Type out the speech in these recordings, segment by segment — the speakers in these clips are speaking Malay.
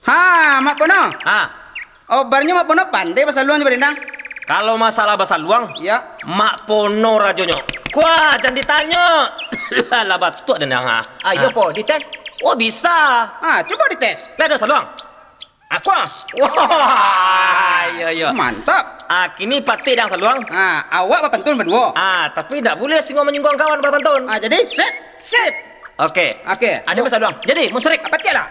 Ha, Mak Pono. Ah, Oh, barnya Mak Pono pandai bahasa luang berendang. kalau masalah bahasa luang, Ya. Mak Pono rajonyo. Wah, jangan ditanya. Lah batuk dan yang Ayo po, dites. Oh, bisa. Ah, coba dites. Lah ada bahasa luang. Aku ah. Wah, iya. Mantap. Kini pati dan saluang. Ah, awak berpantun berdua. Tapi tidak boleh singo menyinggung kawan berpantun. Ah, jadi set. Sip. Oke. Oke. Ada bahasa luang. Jadi, musrik. Apa tiada?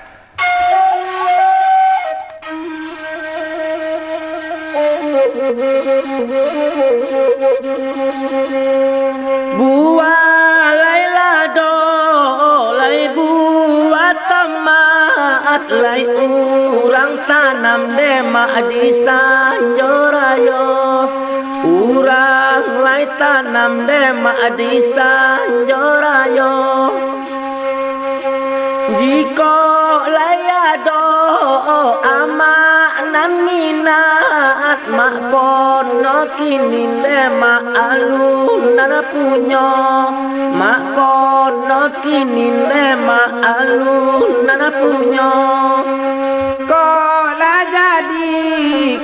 Buah Laila do lai buat tamaat lai urang tanam dema di sanjorayo urang lai tanam dema di sanjorayo jiko layado ama naminat mak pono kini dema alunana punyo mak pono kini dema alunana punyo Kola jadi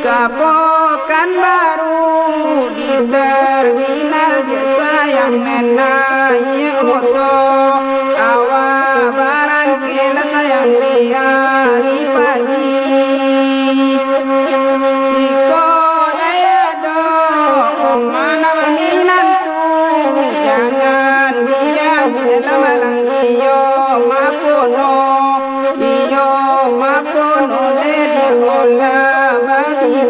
kapokan baru di terminal jasa yang nenanya oto awal barang kela sayang di hari pagi di kola ya do mana menginantu jangan diam dalam malang iyo mapono iyo mapono dari ola babi.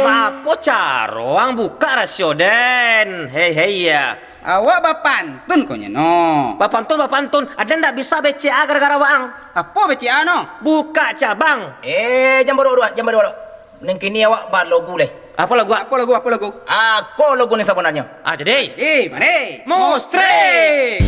Bapo caroang buka rasio den hei ya Awak bapantun konya no. bapantun ada ndak bisa BCA gara-gara waang Apa BCA no? buka cabang Jam baru. Neng kini awak buat logo leh. apa lagu Apa lagu? Aku logo ni sebenarnya. jadi Mari. Mustrik.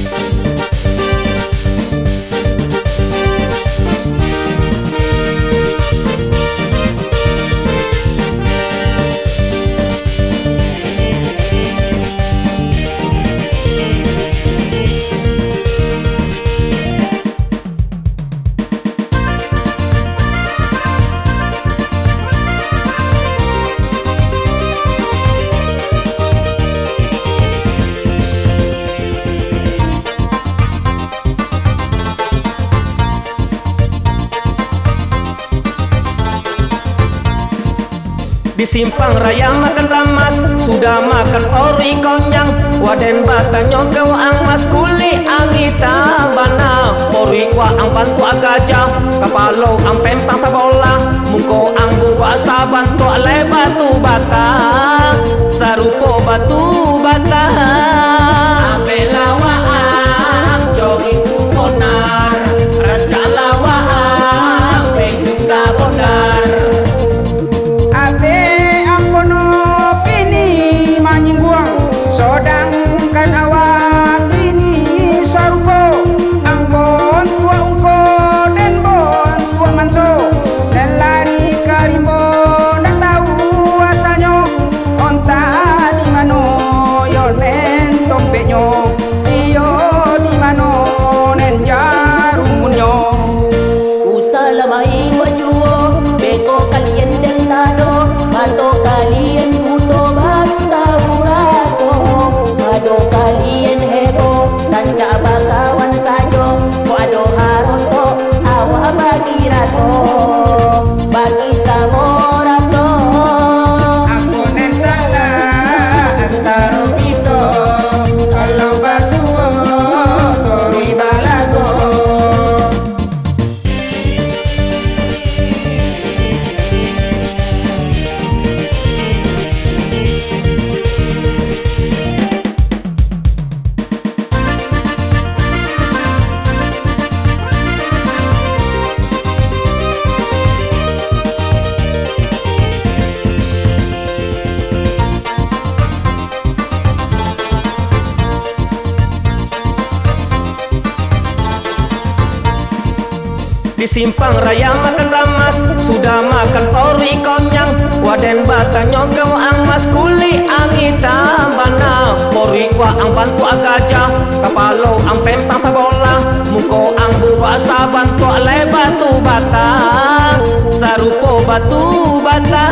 Di simpang raya makan ramas, sudah makan ori konyang, waden batanya gawaang mas kuli angita bana, ori waang bantu agajah, kapalo ang pempang sa bola, mungko ang buasa bantu ale batu bata, sarupo batu bata. Apela waang jogi kumonar, rancala waang pengka bodar. Ate ampono pini manyingguang sodangkan awak ini sarbo ambon tua ungko dan bon tua manso dan lari karimbo dan tahu asalnya onta di mano yon mentong penyo iyo di mano nen jarum munyo Usala mai wajuo beko kalian deltado mato kalian buto baru tahu raso mado kalian hebo tanda bakawan sajo ko ado haronto awa bagi rato bagi samorato Aku nen salah antara kita kalau basuo kori balago. Di simpang raya makan ramas, sudah makan ori konyang, waden batanya gawaang mas kuli angita bana, ori waang bantu agajah, kapalo ang pempang sa bola, mungko ang buasa bantu ale batu bata. batu bata.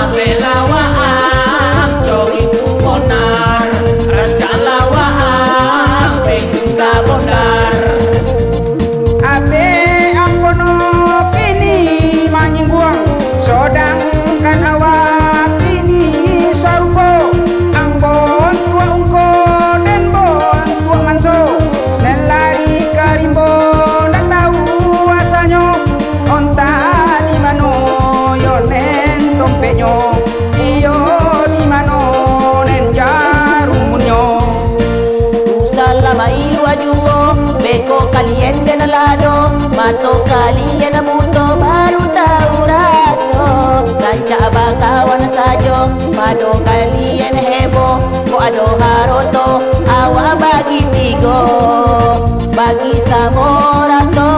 Abe lawaang cogi tu bonar, raja lawaang pejung ka bonar. Ate ampono pini manying buang, sodangkan awak ini sarupo. Ambon tua ungko dan bon tua manso, dan lari karimbo dan tahu asalnya. Onta di mano yo nen tompenyo, iyo di mano nen jarumunyo. Salamai wajuo, beko kalian dan lado, mato kalian muto baru tahu raso. Ranca bakawan sajo, mado kalian hebo, ko ado haroto, awa bagi tigo, bagi samorato.